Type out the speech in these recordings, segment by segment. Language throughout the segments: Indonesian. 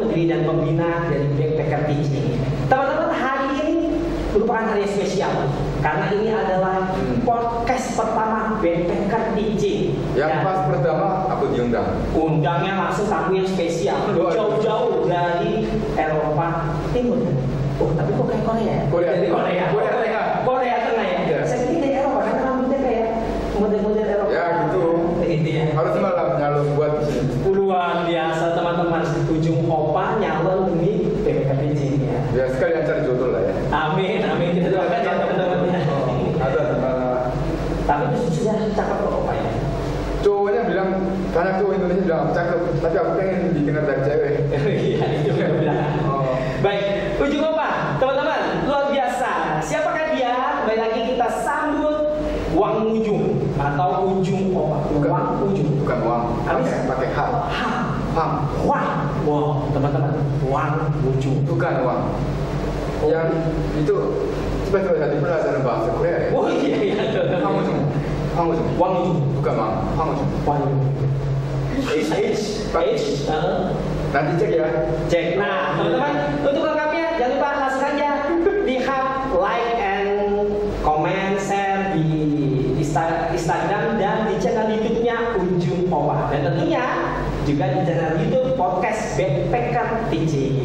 pendiri dan pembina dari Backpacker Teaching. Teman-teman, hari ini merupakan hari yang spesial karena ini adalah podcast pertama Backpacker Teaching. Yang pas pertama aku diundang. Undangnya langsung tamu yang spesial, jauh-jauh dari Eropa Timur. Oh, tapi kok kayak Korea? Dari Korea. Korea Tengah ya. Saya pikir dari Eropa karena rambutnya kayak model-model Eropa. Ya gitu. Gitu ya. Harus malam nyalon buat di sini. Luar biasa teman-teman, ujung opa nyalon demi Backpacker Teaching ya. Ya sekalian cari jodoh lah ya. Amin, amin. Kita doakan ya teman-teman ya. Ada mana? Tapi itu sudah cakep kok opa ya. Cowoknya bilang, karena cowok Indonesia bilang aku cakep, tapi aku pengen didengar dari cewek. Iya, itu yang bilang. Baik, ujung opa, teman-teman, luar biasa. Siapakah dia? Kembali lagi kita sambut Wang Ujung atau ujung opa. Wang Ujung. Bukan uang. Pakai H. Wang. Wow, teman-teman, Wang Ujung. Bukan uang. Yang itu tiba-tiba jadi pelajaran bahasa Korea ya. Oh iya. Wang Ujung. Wang Ujung. Bukan Wang Ujung. Wang Ujung. H. Nanti cek ya. Cek. Nah, teman-teman, untuk lengkapnya jangan lupa langsung saja lihat, like and comment, share di Instagram dan di channel YouTube-nya Ujung Opa. Dan tentunya juga di channel YouTube podcast Backpacker Teaching.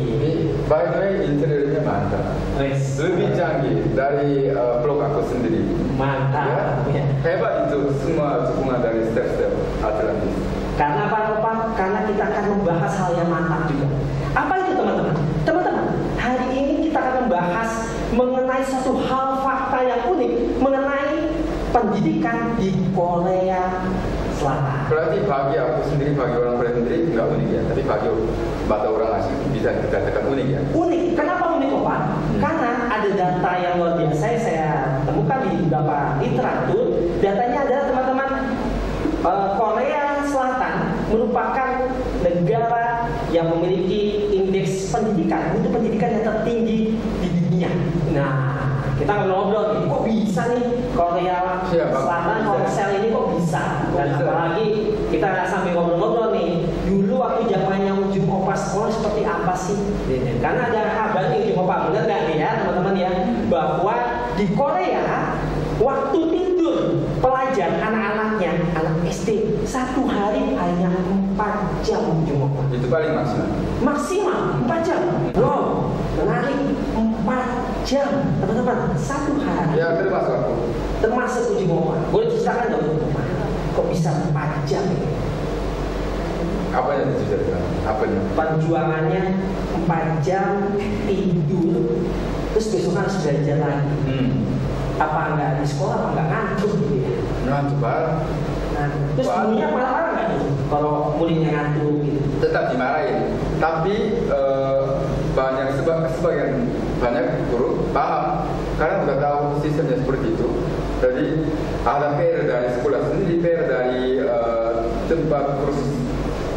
By the way, interiornya mantap. Lebih canggih dari blog aku sendiri. Mantap. Ya. Hebat itu semua dukungan dari step-step Atlantis. Karena apa Opa? Karena kita akan membahas hal yang mantap juga. Apa itu teman-teman? Teman-teman, hari ini kita akan membahas mengenai satu hal fakta yang unik mengenai pendidikan di Korea Selatan. Berarti bagi aku sendiri, bagi orang Korea sendiri nggak unik ya, tapi bagi mata orang asing bisa dikatakan unik ya. Unik, kenapa unik Opa? Karena ada data yang luar biasa yang saya temukan di beberapa literatur. Datanya adalah teman-teman, Korea Selatan merupakan negara yang memiliki indeks pendidikan, mutu pendidikan yang tertinggi di dunia. Nah, kita ngobrol nih, kok bisa nih Korea Selatan, Korsel ini kok bisa? Dan apalagi kita sambil ngobrol-ngobrol nih, dulu waktu zamannya Ujung Opa sekolah seperti apa sih? Karena ada kabar nih Ujung Opa, benar nggak nih ya teman-teman ya, bahwa di Korea waktu tidur pelajar anak-anaknya, anak SD, satu hari hanya 4 jam Ujung Opa. Itu paling maksimal. Maksimal 4 jam. Wow, menarik. 4 jam teman-teman, satu hari. Ya termasuk aku. Termasuk Ujung Opa. Boleh ceritakan dong Ujung Opa, kok bisa 4 jam? Apa yang diceritakan? Apanya? Perjuangannya 4 jam tidur, terus besok harus belajar lagi. Apa enggak di sekolah, apa enggak ngantuk gitu ya? Ngantuk banget. Nah, terus gurunya marah-marah nggak tuh kalau muridnya ngantuk gitu? Tetap dimarahin. Tapi sebagian banyak guru paham karena udah tahu sistemnya seperti itu. Jadi ada PR dari sekolah sendiri, PR dari tempat kursus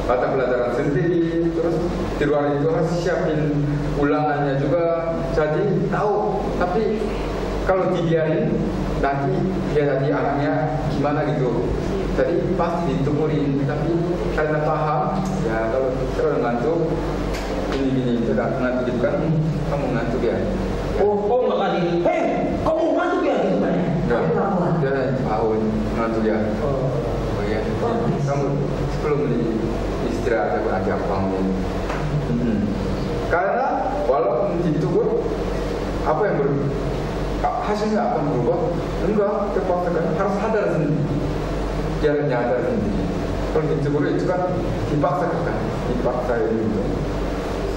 mata pelajaran sendiri, terus di luar itu harus siapin ulangannya juga. Jadi tahu, tapi kalau dibiarin nanti dia nanti anaknya gimana gitu. Jadi pasti ditungguin, tapi karena paham ya kalau ngantuk gini sudah ngantuk gitu kan, kamu ngantuk ya. Oh nggak kali, kamu ngantuk ya gitu kan ya? Enggak, dia tahun ngantuk ya. Oh iya, kamu sebelum istirahat aku ajak kamu. Karena walaupun ditegur, apa yang hasilnya akan berubah? Enggak, terpaksa kan harus sadar sendiri. Dia nyadar sendiri. Kalau ditegur itu kan dipaksa itu.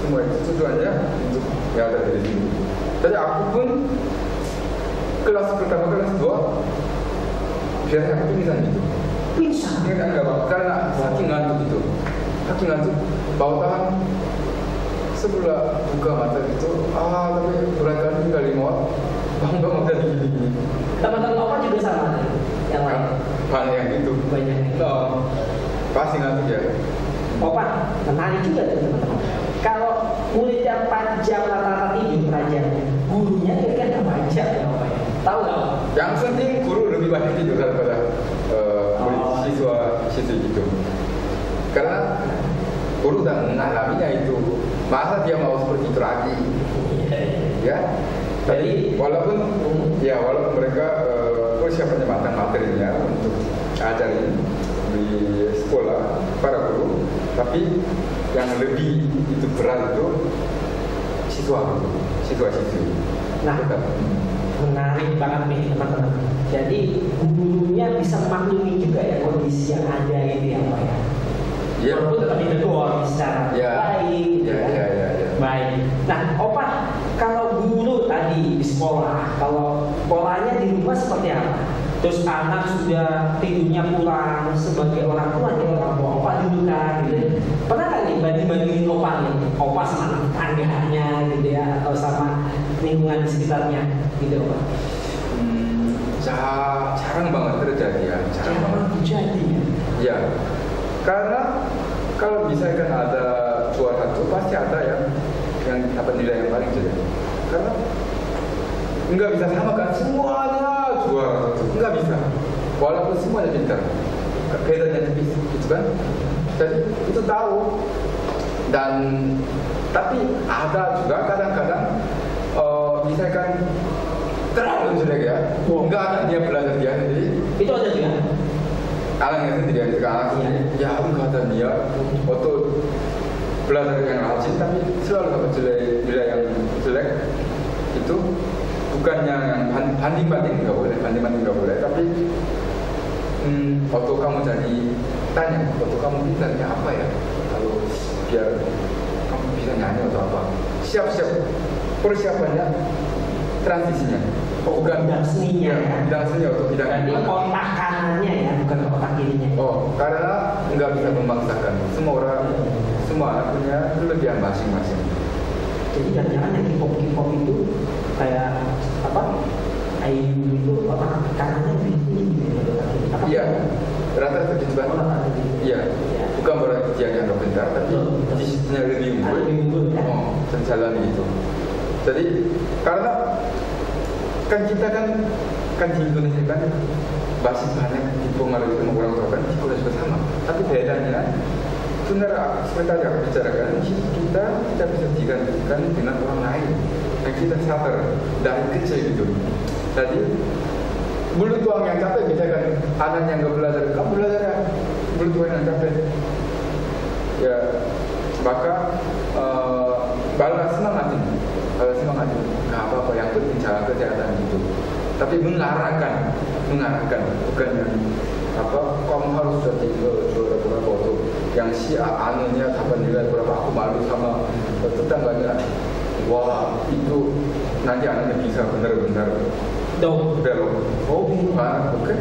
Semua itu tujuannya untuk nyadar diri sendiri. Jadi aku pun kelas pertama, kelas 2 biasanya aku pingsan gitu. Pingsan? Enggak apa, karena saking ngantuk itu. Saking ngantuk, bawa tangan sebelah buka mata gitu. Tapi berangkat kali mau bangun dari gini. Teman-teman Opa juga sama yang lain? Banyak yang gitu. Banyak. Pasti ngantuk ya. Opa, menarik juga tuh teman-teman. Kalau muridnya 4 jam rata-rata tidur pelajarnya, gurunya kira-kira berapa jam ya Opa? Tahu nggak? Yang penting guru lebih banyak tidur daripada siswa gitu. Karena guru udah mengalaminya itu Masa dia mau seperti itu lagi? Ya. Tapi walaupun mereka persiapannya matang materinya untuk ajarin di sekolah para guru, tapi yang lebih itu berat itu siswa-siswi. Nah, menarik banget nih teman-teman. Jadi gurunya bisa memaklumi juga ya kondisi yang ada itu ya Pak ya. Ya. Walaupun tetap ditegur secara baik. Baik. Nah, Opa, kalau guru tadi di sekolah, kalau polanya di rumah seperti apa? Terus anak sudah tidurnya pulang sebagai orang tua, dia orang tua, Opa dulu kan gitu. Pernah nggak nih banding-bandingin Opa nih? Opa sama tetangganya gitu ya, atau sama lingkungan di sekitarnya gitu Opa? Jarang banget terjadi ya. Jarang terjadi ya? Ya, karena kalau misalkan ada juara satu pasti ada yang nilai yang paling jelek. Karena nggak bisa sama kan semuanya juara satu, nggak bisa. Walaupun semuanya pintar, bedanya tipis, gitu kan? Jadi itu tahu. Dan tapi ada juga kadang-kadang misalkan terlalu jelek ya, nggak ada dia belajar dia sendiri. Itu ada juga. Anaknya sendiri anak sendiri, ya nggak ada dia waktu belajar yang rajin tapi selalu dapat nilai yang jelek. Itu bukannya yang banding-banding nggak boleh, tapi waktu kamu jadi tanya, waktu kamu pintarnya apa ya, kalau biar kamu bisa nyanyi atau apa, siap-siap persiapannya transisinya. Bukan bidang seninya ya. Bidang seni atau bidang jadi otak kanannya ya, bukan otak kirinya. Karena nggak bisa memaksakan. Semua anak punya kelebihan masing-masing. Jadi jangan-jangan yang K-pop itu kayak apa? Ayu itu otak kanannya lebih tinggi gitu ya. Iya, rata-rata gitu kan. Iya. Bukan berarti dia yang nggak pintar, tapi disisinya lebih unggul. Jalan gitu. Jadi karena kan kita kan di Indonesia kan basis banyak dipengaruhi sama orang tua kan sekolah juga sama. Tapi bedanya sebenarnya seperti aku bicarakan, kita tidak bisa digantikan dengan orang lain. Dan kita sadar dari kecil gitu. Jadi mulut tuang yang capek, misalkan anak yang nggak belajar, kamu belajar ya, mulut tuang yang capek. Ya, maka balas semangatin, nggak apa-apa, yang penting jaga kesehatan gitu. Tapi mengarahkan, bukan yang apa, kamu harus jadi juara berapa waktu yang si anunya dapat nilai berapa, aku malu sama tetangganya. Wah, itu nanti anaknya bisa benar-benar belok. Oke.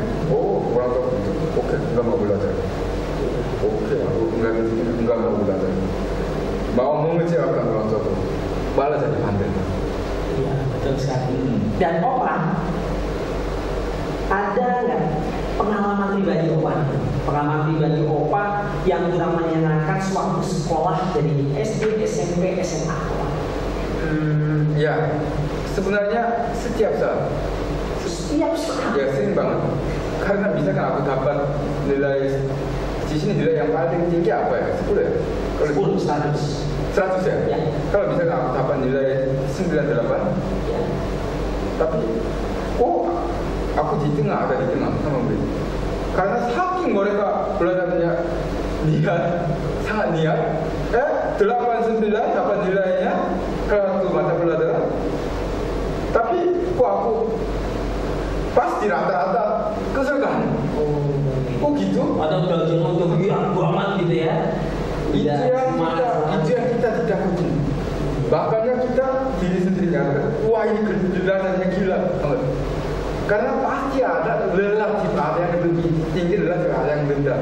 Orang tua itu, oke, nggak mau belajar. Oke, aku nggak mau belajar. Mau mengecewakan orang tua, balas jadi pandai. Iya, betul sekali. Dan Opa, ada nggak pengalaman pribadi Opa yang kurang menyenangkan sewaktu sekolah dari SD, SMP, SMA? Ya, sebenarnya setiap saat. Ya, sering banget. Karena misalkan aku dapat nilai di sini, nilai yang paling tinggi apa ya? 10 ya? 100 ya? Kalau misalkan aku dapat nilai 98, ya. Tapi aku di tengah sama murid. Karena saking mereka belajarnya sangat niat, 89 dapat nilainya ke satu mata pelajaran. Tapi aku pas di rata-rata kesel kan? Gitu? Atau belajar untuk banget gitu ya? Itu yang kita tidak kucing. Bahkan kita diri sendiri wah ini belajarnya gila banget. Karena pasti ada relatif, ada yang lebih tinggi, relatif ada yang rendah.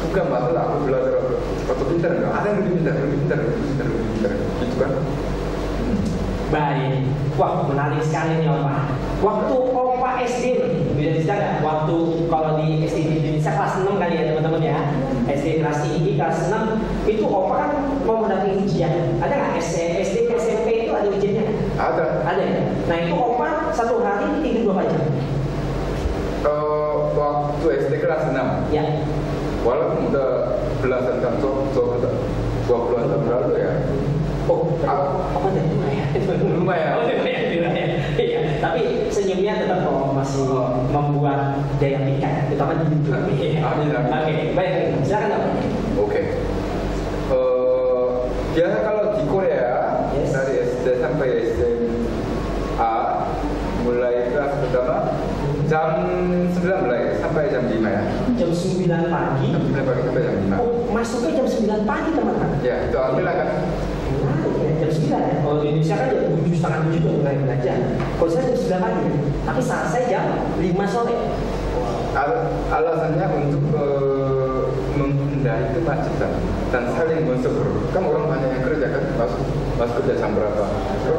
Bukan masalah aku belajar atau pintar, enggak. Ada yang lebih pintar, gitu kan? Baik, wah menarik sekali nih Opa. Waktu Opa SD nih, bisa diceritakan? Waktu kalau di SD di Indonesia kelas 6 kali ya teman-teman ya. SD kelas tinggi kelas 6 itu Opa kan mau mendampingi ujian. Ada nggak SD ke SMP itu ada ujiannya? Ada ya. Nah itu Opa satu hari tidur berapa jam? Waktu SD kelas 6. Ya. Walaupun udah belasan tahun, 20 tahun lalu ya. rumah ya. Oh, di rumah ya. Iya. Tapi senyumnya tetap kok masih membuat daya pikat, terutama di YouTube. Amin. Oke, baik. Silakan Pak. Oke. Biasa kalau di Korea dari SD sampai SMA mulai kelas pertama jam 9 mulai sampai jam 5 ya. Jam 9 pagi. Jam 9 pagi sampai jam 5. Oh, masuknya jam 9 pagi teman-teman. Ya, itu alhamdulillah kan. Jam 9 ya. Kalau di Indonesia kan jam 7:30 juga mulai belajar. Kalau saya jam 9 pagi. Tapi saat saya jam 5 sore. Alasannya untuk menghindari kemacetan dan saling mensupport. Kan orang banyak yang kerja kan, masuk kerja jam berapa?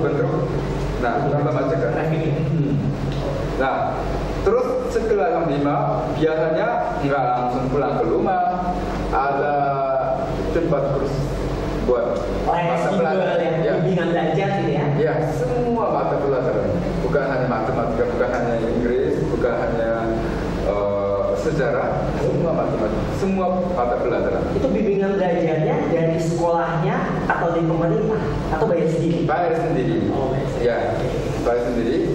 Bentrok. Nah, tambah macet kan. Nah, terus setelah jam 5 biasanya nggak langsung pulang ke rumah, ada tempat kursus buat mata pelajaran, bimbingan belajar gitu ya. Ya, semua mata pelajaran, bukan hanya matematika, bukan hanya Inggris, bukan hanya sejarah, semua matematika, semua mata pelajaran. Itu bimbingan belajarnya dari sekolahnya atau dari pemerintah atau bayar sendiri? Bayar sendiri. Oh, ya, bayar sendiri.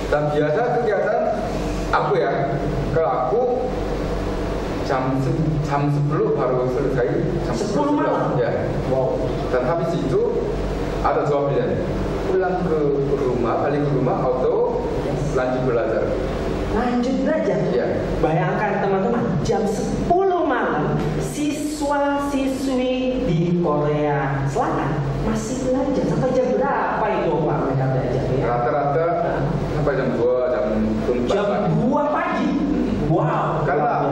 Dan biasa kegiatan aku ya, kalau aku jam 10 baru selesai. Jam 10 malam? Ya. Wow. Dan habis itu ada dua pilihan, pulang ke rumah, balik ke rumah atau lanjut belajar. Lanjut belajar? Ya. Bayangkan teman-teman, jam 10 malam siswa-siswi di Korea Selatan masih belajar. Sampai jam berapa itu Pak mereka belajar ya? Rata-rata sampai jam 2, jam 4. Jam 2 pagi? Wow. Karena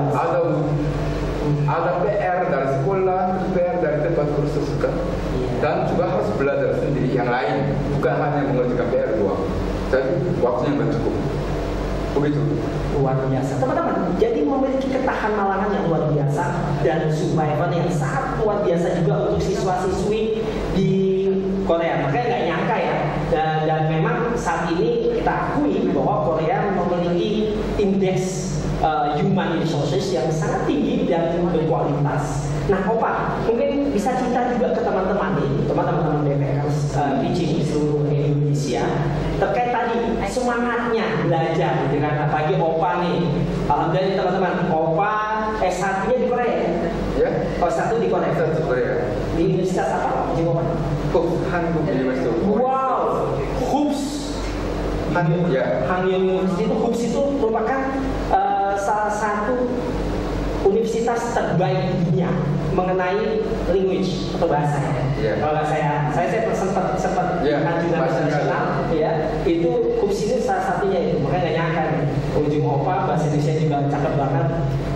ada PR dari sekolah, PR dari tempat kursus kan, dan juga harus belajar sendiri yang lain, bukan hanya mengerjakan PR doang. Jadi waktunya nggak cukup. Begitu. Luar biasa. Teman-teman, jadi memiliki ketahanan yang luar biasa dan survival yang sangat luar biasa juga untuk siswa-siswi di Korea. Makanya nggak nyangka ya. Dan memang saat ini kita akui bahwa Korea memiliki indeks human resources yang sangat tinggi dan berkualitas. Nah, Opa, mungkin bisa cerita juga ke teman-teman nih, teman-teman BPR teaching di seluruh Indonesia terkait tadi semangatnya belajar, gitu kan? Apalagi Opa nih, alhamdulillah teman-teman, Opa S1-nya di Korea ya? Oh, S1 di Korea. S1 di Korea. Di Universitas apa? Di Opa? Hankook University. Wow, HUBS. Hanyang University itu HUBS itu merupakan salah satu universitas terbaik di dunia mengenai language atau bahasa ya. Kalau nggak saya sempat juga nasional ya, itu HUBS itu salah satunya itu. Makanya nggak nyangka nih, ujung Opa bahasa Indonesia juga cakep banget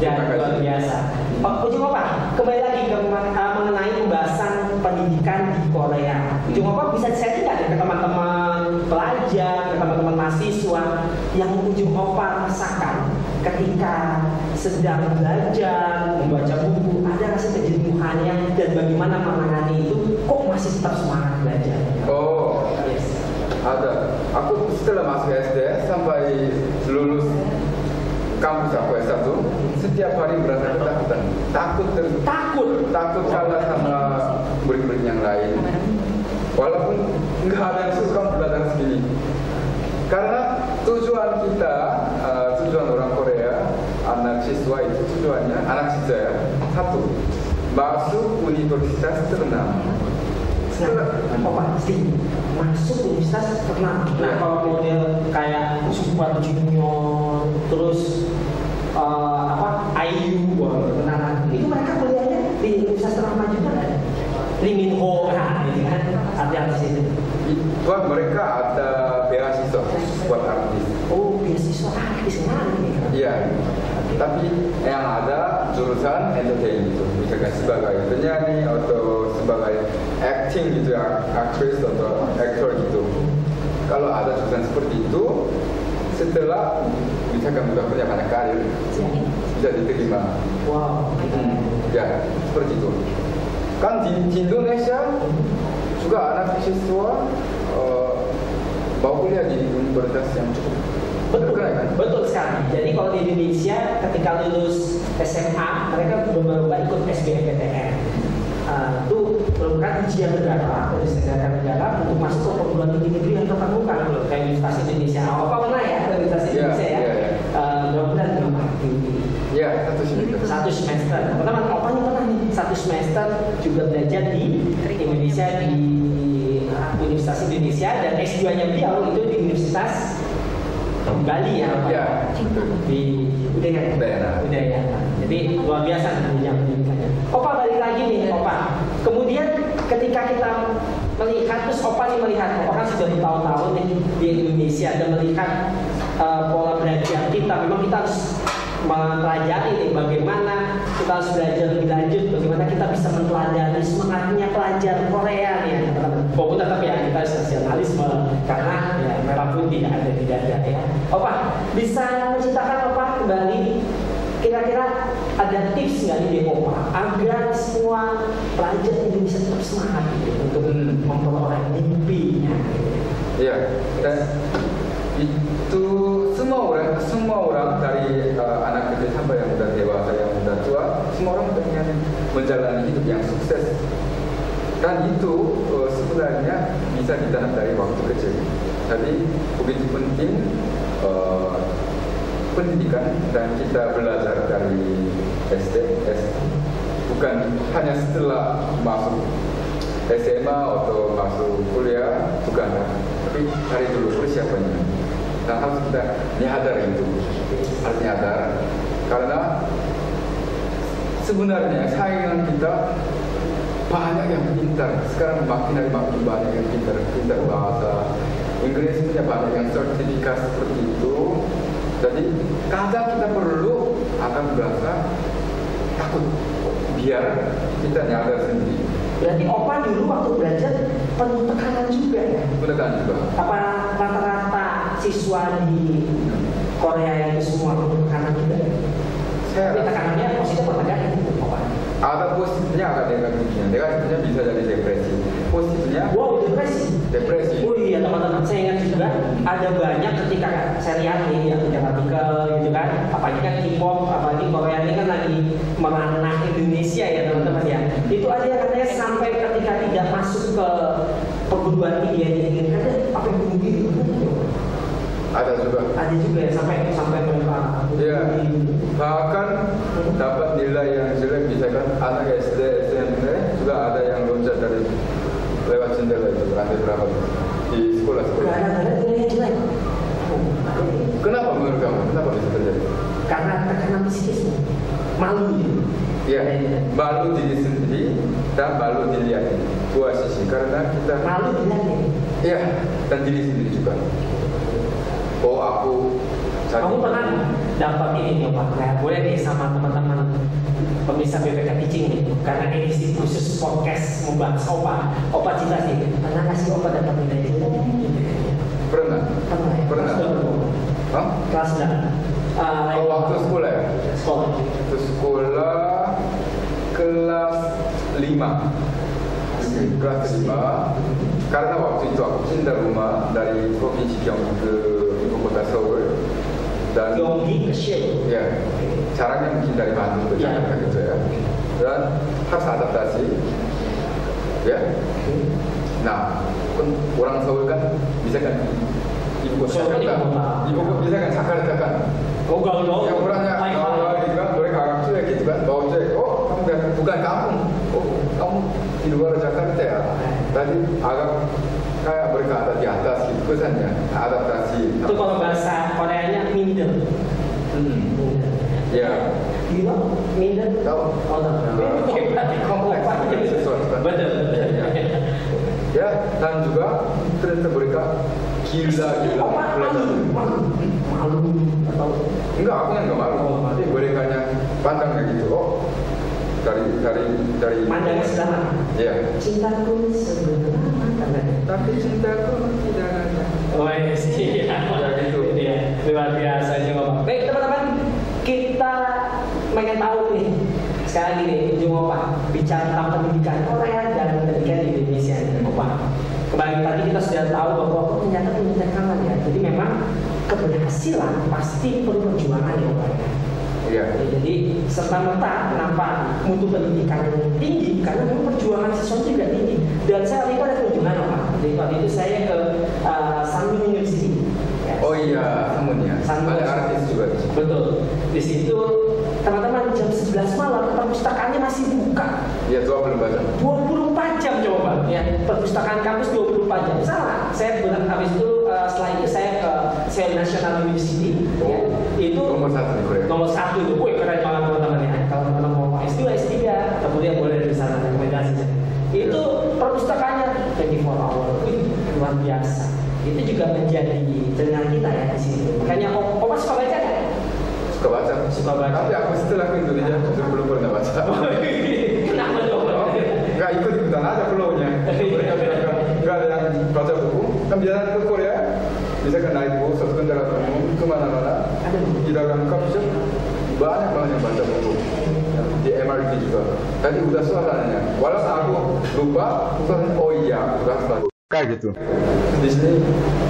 dan luar biasa. Ujung Opa, kembali lagi ke mengenai pembahasan pendidikan di Korea. Ujung Opa bisa sharing nggak ke teman-teman pelajar, ke teman-teman mahasiswa yang ujung Opa rasakan ketika sedang belajar, membaca buku, ada rasa kejenuhannya dan bagaimana menangani itu, kok masih tetap semangat belajar? Oh, yes. Ada. Aku setelah masuk SD sampai lulus kampus aku S1, setiap hari berasa ketakutan. Takut kalah sama murid-murid yang lain. Walaupun nggak ada yang suka belajar segini. Karena tujuan kita, tujuan orang Korea, anak siswa itu tujuannya, anak siswa ya, satu, masuk universitas ternama. Masuk universitas ternama. Nah, kalau model kayak Super Junior, terus IU, itu mereka kuliahnya di universitas ternama juga kan? Lee Min Ho, gitu kan? Artis itu. Buat mereka ada beasiswa buat artis. Oh, beasiswa artis mana nih? Iya. Tapi yang ada jurusan entertain gitu, misalkan sebagai penyanyi atau sebagai acting gitu ya, aktris atau aktor gitu. Kalau ada jurusan seperti itu, setelah misalkan sudah punya banyak karir, bisa diterima. Wow. Ya, seperti itu. Kan di Indonesia juga anak siswa mau kuliah di universitas yang cukup betul sekali. Jadi kalau di Indonesia ketika lulus SMA mereka berlomba ikut SBMPTN. itu merupakan ujian negara dari segenap negara untuk masuk ke perguruan tinggi negeri yang tatap muka kayak Universitas Indonesia. Apa pernah ya Universitas Indonesia ya? Berapa bulan Ya, satu semester. Teman-teman, Opanya pernah nih satu semester juga belajar di Indonesia di Universitas Indonesia dan S2-nya beliau itu di Universitas Bali ya, Pak? Ya. Di Udayana. Jadi luar biasa jenjang pendidikannya. Opa balik lagi nih, Opa. Kemudian ketika kita melihat, terus Opa nih melihat, Opa kan sudah bertahun-tahun nih di Indonesia dan melihat pola belajar kita. Memang kita harus mempelajari nih bagaimana kita harus belajar lebih lanjut, bagaimana kita bisa mempelajari semangatnya pelajar Korea nih ya, teman-teman. Walaupun tetap ya kita nasionalisme karena ya merah putih ada tidak ada ya. Opa bisa menceritakan Opa kembali kira-kira ada tips nggak di Opa agar semua pelajar Indonesia tetap semangat gitu, untuk memperoleh mimpinya? Iya, dan itu semua orang dari anak kecil sampai yang udah dewasa, yang udah tua, semua orang pengen menjalani hidup yang sukses. Dan itu sebenarnya bisa ditanam dari waktu kecil. Jadi begitu penting pendidikan dan kita belajar dari SD, bukan hanya setelah masuk SMA atau masuk kuliah, bukan, tapi dari dulu persiapannya. Dan harus kita nyadar itu, harus nyadar karena sebenarnya saingan kita banyak yang pintar. Sekarang makin banyak yang pintar bahasa Inggris, punya banyak yang sertifikat seperti itu. Jadi kadang kita perlu akan berasa takut biar kita nyadar sendiri. Berarti Opa dulu waktu belajar penuh tekanan juga ya? Tekanan juga. Apa rata-rata siswa di Korea itu semua penuh tekanan juga? Tapi tekanannya positif atau negatif itu Opa? Ada positifnya, ada negatifnya. Negatifnya bisa jadi depresi. Positifnya? Wow, depresi. Oh iya teman-teman, saya ingat juga ada banyak ketika saya lihat nih artikel gitu kan, apalagi kan K-pop, apalagi Korea ini kan lagi meranah Indonesia ya teman-teman ya. Itu ada yang katanya sampai ketika tidak masuk ke perguruan tinggi yang diinginkan, apa yang bunuh diri? Ada juga ya sampai mereka. Ya, bahkan dapat nilai yang jelek, misalkan anak SD, SMP juga ada yang loncat dari lewat jendela itu, lantai berapa di sekolah. Ada nilai yang jelek. Kenapa menurut kamu? Kenapa bisa terjadi? Karena tekanan psikis, malu gitu. Ya, malu diri sendiri dan malu dilihat. Dua sisi, karena kita malu dilihat. Iya, dan diri sendiri juga. Oh aku. Kamu pernah dapat ini nih Pak? Nah, boleh nih sama teman-teman pemirsa BPK Teaching nih, karena edisi khusus podcast membahas Opa cerita sih. Pernah nggak sih Opa dapat nilai jelek? Pernah. Pernah. Hah? Kelas berapa? Waktu sekolah ya? Sekolah. Waktu sekolah kelas 5. Kelas 5. Karena waktu itu aku pindah rumah dari provinsi Gyeonggi ke ibu kota Seoul. Dan Gyeonggi ke Seoul. Ya, caranya mungkin dari Bandung ke Jakarta gitu ya. Dan harus adaptasi. Ya. Nah, orang Seoul kan bisa kan ibu kota Jakarta. Ibu kota bisa kan Jakarta kan. Oh, gaul. Yang orangnya gitu kan, mereka agak cuek gitu kan. Bawa cuek. Oh, kamu bukan kampung. Oh, kamu di luar Jakarta ya. Tadi agak kayak mereka ada di atas gitu kesannya, adaptasi. Itu kalau bahasa Koreanya minder. Ya. Gila, minder. Tahu? Oh, tahu. Kompleks jadi sesuatu. Betul. Ya, dan juga ternyata mereka gila. Malu atau enggak, aku yang enggak malu. Tapi mereka pandangnya gitu. Oh, dari pandangnya sederhana. Iya. Cintaku sederhana. Tapi cintaku tidak ada. Oh iya sih. Ya gitu. Iya, luar biasa juga. Baik teman-teman, kita pengen tahu nih. Sekali lagi nih, ujung Opa bicara tentang pendidikan Korea dan pendidikan di Indonesia nih, Opa. Kembali tadi kita sudah tahu bahwa ternyata punya tekanan ya. Jadi memang keberhasilan pasti perlu perjuangan ya Opa ya. Iya. Jadi serta-merta kenapa mutu pendidikan tinggi karena memang perjuangan siswa juga tinggi. Dan saya waktu itu ada kunjungan Pak. Jadi waktu itu saya ke Sanggung University. Ya. Oh iya, namun ya. Sanggung. Ada artis juga di situ. Betul. Di situ teman-teman jam 11 malam perpustakaannya masih buka. Iya, 24 jam. 24 jam coba ya, perpustakaan kampus 24 jam. Salah. Saya benar habis itu setelah itu saya ke Seoul National University. Oh, Ya. Itu nomor 1 di Korea. nomor 1 itu, wih keren banget teman-teman ya. Kalau teman-teman mau S2, S3, kemudian boleh di sana rekomendasi. Itu perpustakaannya 24 hour, wih luar biasa. Itu juga menjadi telinga kita ya di sini. Makanya Opa suka baca kan? Suka baca. Suka baca. Tapi aku setelah ke Indonesia belum pernah baca. Kenapa dong? Nggak ikut-ikutan aja flow-nya. Nggak ada yang baca buku. Kan biasanya ke Korea, misalkan naik bus atau kendaraan umum kemana-mana, di dalam coffee shop banyak banget yang baca buku. Di MRT juga. Tadi udah suasananya. Walaupun aku lupa, suasananya oh iya, udah baca. Kayak gitu. Di sini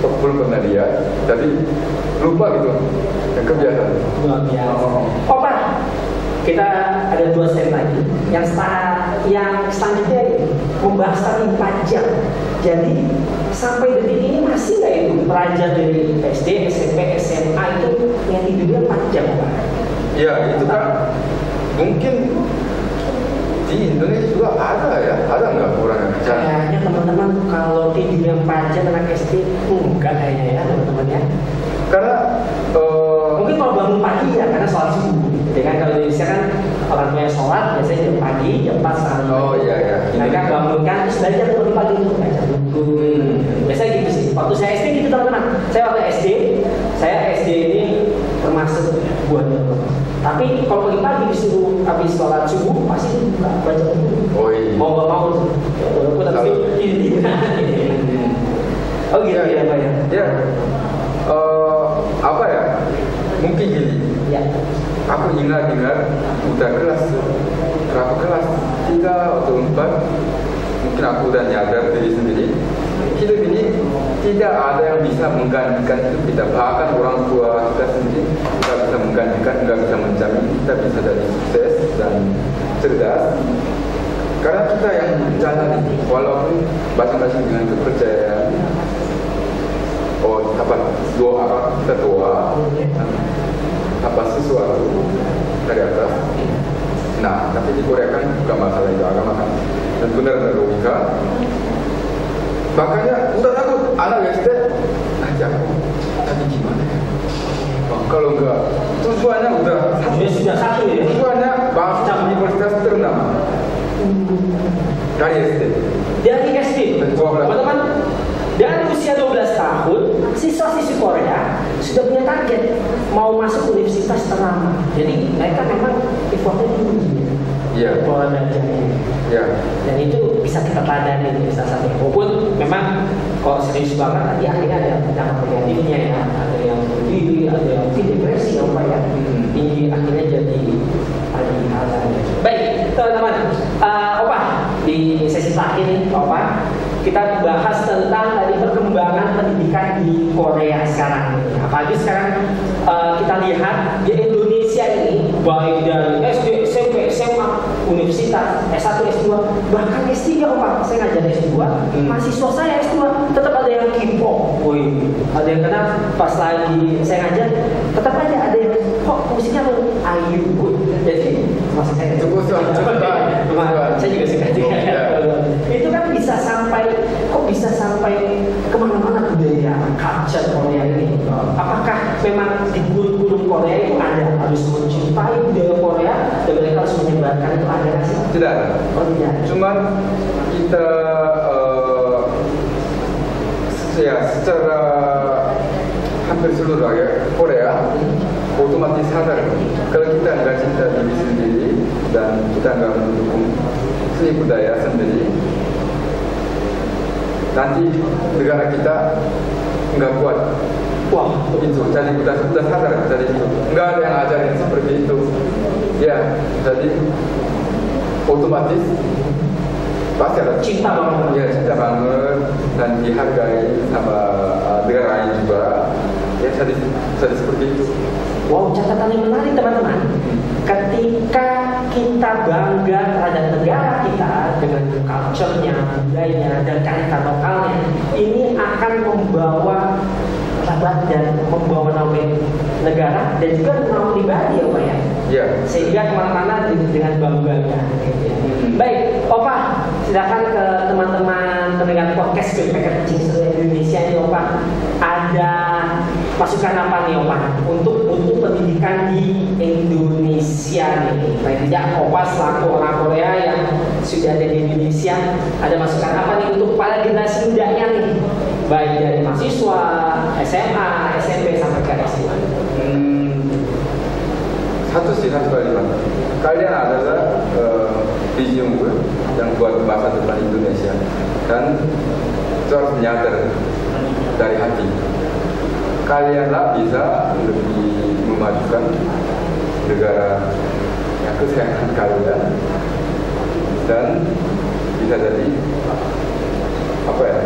belum pernah lihat, tapi lupa gitu. Yang kebiasaan. Luar biasa. Opa, kita ada 2 slide lagi. Yang selanjutnya ini membahas tentang 4 jam. Jadi sampai detik ini masih nggak itu pelajar dari SD, SMP, SMA itu yang tidurnya 4 jam, Pak? Ya, itu kan mungkin di Indonesia juga ada ya, ada nggak kurang ajar? Kayaknya teman-teman kalau tidurnya 4 jam anak SD enggak kayaknya ya teman-teman ya. Karena Mungkin kalau bangun pagi ya karena sholat subuh. Ya kan kalau di Indonesia kan orang tua yang sholat biasanya jam pagi, jam 4 setengah 5. oh iya ya, Mereka bangunkan terus belajar dari pagi itu baca buku. Biasanya gitu sih. Waktu saya SD gitu teman-teman. Saya waktu SD ini termasuk buat tapi kalau pagi-pagi disuruh habis sholat subuh pasti buka baca buku. Oh iya. Mau nggak mau ya, walaupun tapi ini. Oh gitu ya Pak ya. Ya, apa ya? Mungkin gini. Ya. Aku ingat udah berapa kelas 3 atau 4, mungkin aku udah nyadar diri sendiri. Hidup ini tidak ada yang bisa menggantikan hidup kita. Bahkan orang tua kita sendiri nggak bisa menggantikan, nggak bisa menjamin kita bisa jadi sukses dan cerdas. Karena kita yang menjalani, walaupun masing-masing dengan kepercayaan. Oh, apa doa, kita doa, apa sesuatu dari atas. Nah, tapi di Korea kan bukan masalah itu agama kan, dan benar-benar logika. Makanya udah takut anak SD, nanti aku tadi gimana ya? Oh, kalau enggak, tujuannya udah Sudah satu ya. tujuannya bangsa universitas ternama dari SD. Dari SD, teman-teman, dari usia 12 tahun, siswa-siswi Korea sudah punya target mau masuk universitas ternama. Jadi mereka memang effortnya tinggi. Iya. Pola belajarnya. Ya. Dan itu bisa kita teladani di salah satu. Walaupun memang kalau serius banget nanti akhirnya ada dampak negatifnya ya. Ada yang bunuh diri, ada yang mungkin depresi, apa ya. Ini akhirnya jadi hal baik, teman-teman. Opa, di sesi terakhir ini, Opa, kita bahas tentang tadi perkembangan pendidikan di Korea sekarang. Apalagi sekarang kita lihat di Indonesia ini baik dari SD, SMP, SMA, universitas, S1, S2, bahkan S3, Pak. Saya ngajar S2, mahasiswa saya S2 tetap ada yang K-pop, ada yang kena pas lagi saya ngajar, tetap aja ada yang kok musiknya Ayu, jadi masih saya Cukup. saya juga suka juga. Itu kan bisa sampai kemana-mana budaya culture Korea ini. Apakah memang di guru-guru Korea itu ada harus mencintai budaya Korea dan mereka harus menyebarkan itu ada nggak sih? Tidak. Oh tidak. Cuman kita ya secara hampir seluruh rakyat Korea otomatis sadar kalau kita nggak cinta diri sendiri dan kita nggak mendukung seni budaya sendiri, nanti negara kita nggak kuat. Wah, Itu jadi udah sadar dari itu, nggak ada yang ajarin seperti itu ya, jadi otomatis pasti ada cinta banget. ya, cinta banget dan dihargai sama negara lain juga ya, jadi seperti itu. wow, catatan yang menarik teman-teman. Ketika kita bangga terhadap negara kita dengan culture-nya, budayanya, dan kearifan lokalnya, ini akan membawa sahabat dan membawa nama negara dan juga nama pribadi ya Pak ya. Ya. Sehingga kemana-mana dengan bangga. Baik, Opa, silakan ke teman-teman pendengar podcast Backpacker Teaching seluruh Indonesia ini Opa. Ada masukan apa nih Opa untuk pendidikan di Indonesia nih? Baik tidak, Opa selaku orang Korea yang sudah ada di Indonesia, ada masukan apa nih untuk para generasi mudanya nih? Baik dari mahasiswa, SMA, SMP sampai ke S2. Satu kalimat. Kalian adalah vision yang buat masa depan Indonesia dan itu harus nyadar dari hati. Kalianlah bisa lebih memajukan negara yang kesayangan kalian dan bisa jadi apa ya,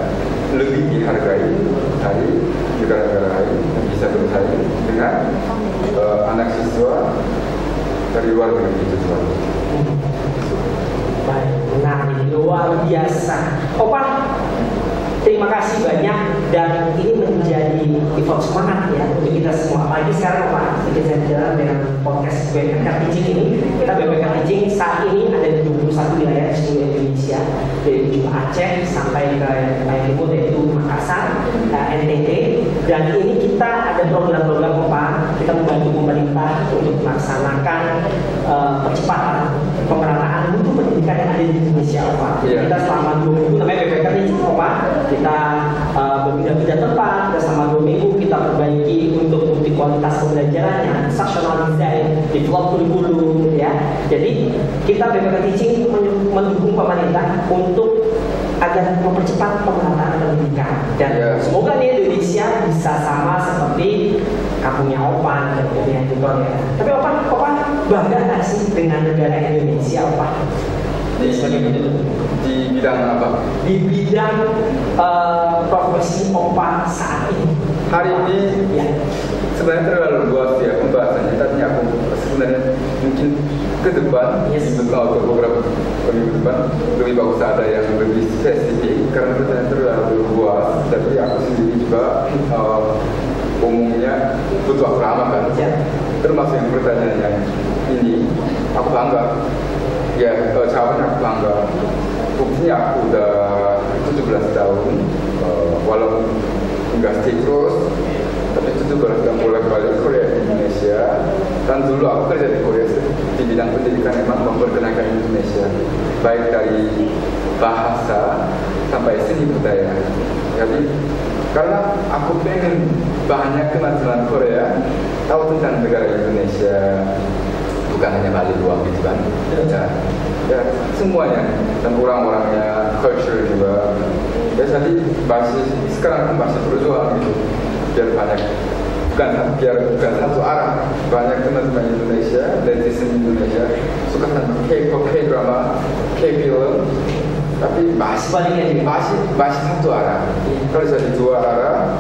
lebih dihargai dari negara-negara lain yang bisa bersaing dengan anak siswa dari luar negeri itu semua. Baik, nah ini luar biasa. Opa, terima kasih banyak dan ini menjadi effort semangat ya untuk kita semua. Apalagi sekarang Opa, kita jalan dengan podcast Backpacker Teaching ini. Kita Backpacker Teaching saat ini ada di 21 wilayah di seluruh Indonesia, dari ujung Aceh sampai ke paling timur yaitu Makassar, NTT. Dan ini kita ada program-program Opa, kita membantu pemerintah untuk melaksanakan percepatan pemerataan mutu pendidikan yang ada di Indonesia Opa. Kita selama 2 minggu namanya Backpacker Teaching Opa, kita berpindah-pindah tempat, kita selama 2 minggu kita perbaiki untuk multi kualitas pembelajarannya, instructional design, develop kurikulum ya. Jadi kita Backpacker Teaching mendukung pemerintah untuk agar mempercepat pemerataan pendidikan dan semoga nih Indonesia bisa sama seperti kampungnya Opa dan dunia juga ya. Tapi Opa bangga nggak sih dengan negara Indonesia Opa? Di bidang apa? Di bidang profesi Opa saat ini. Hari ini ya. Sebenarnya terlalu luas ya pembahasannya. Tapi aku sebenarnya mungkin ke depan, atau beberapa minggu depan lebih bagus ada yang lebih spesifik karena pertanyaan terlalu luas. Tapi aku sendiri juga umumnya butuh aku lama kan. Termasuk yang pertanyaan yang ini aku bangga. Ya, jawabannya aku bangga. Buktinya aku udah 17 tahun, walaupun enggak stay terus, tapi 17 tahun bolak-balik Korea di Indonesia. Dan dulu aku kerja di Korea di bidang pendidikan memang memperkenalkan Indonesia, baik dari bahasa sampai seni budaya. Jadi karena aku pengen banyak teman-teman Korea tahu tentang negara Indonesia, bukan hanya Bali doang gitu kan, ya semuanya dan orang-orangnya, culture juga. Ya jadi sekarang masih berjuang gitu biar banyak, bukan satu arah, banyak teman-teman Indonesia, netizen Indonesia suka sama K-pop, K-drama, K-film, tapi masih satu arah. Kalau jadi dua arah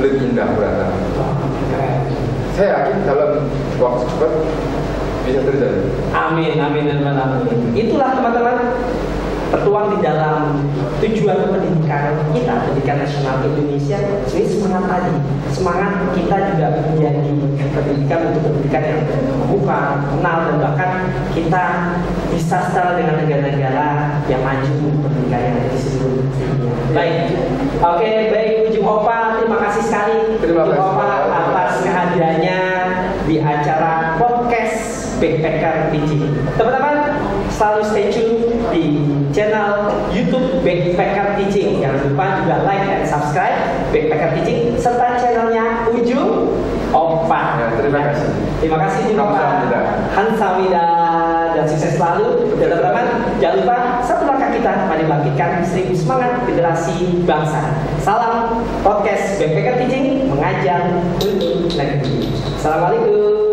lebih indah berada. Saya yakin dalam waktu cepat bisa terjadi. Amin. Itulah teman-teman tertuang di dalam tujuan pendidikan kita, pendidikan nasional Indonesia. Ini semangat kita juga menjadi pendidikan untuk pendidikan yang terbuka, kenal, dan bahkan kita bisa setara dengan negara-negara yang maju untuk pendidikan yang ada di seluruh dunia. Baik, Ujung Opa, terima kasih sekali Ujung Opa atas kehadirannya di acara podcast Backpacker Teaching. Teman-teman selalu stay tune di channel YouTube Backpacker Teaching. Jangan lupa juga like dan subscribe Backpacker Teaching serta channelnya Ujung Opa. Terima kasih. Terima kasih Ujung Opa. Hansamida dan sukses selalu. Dan teman-teman jangan lupa satu langkah kita mari bangkitkan 1000 semangat generasi bangsa. Salam podcast Backpacker Teaching mengajar untuk negeri. Assalamualaikum.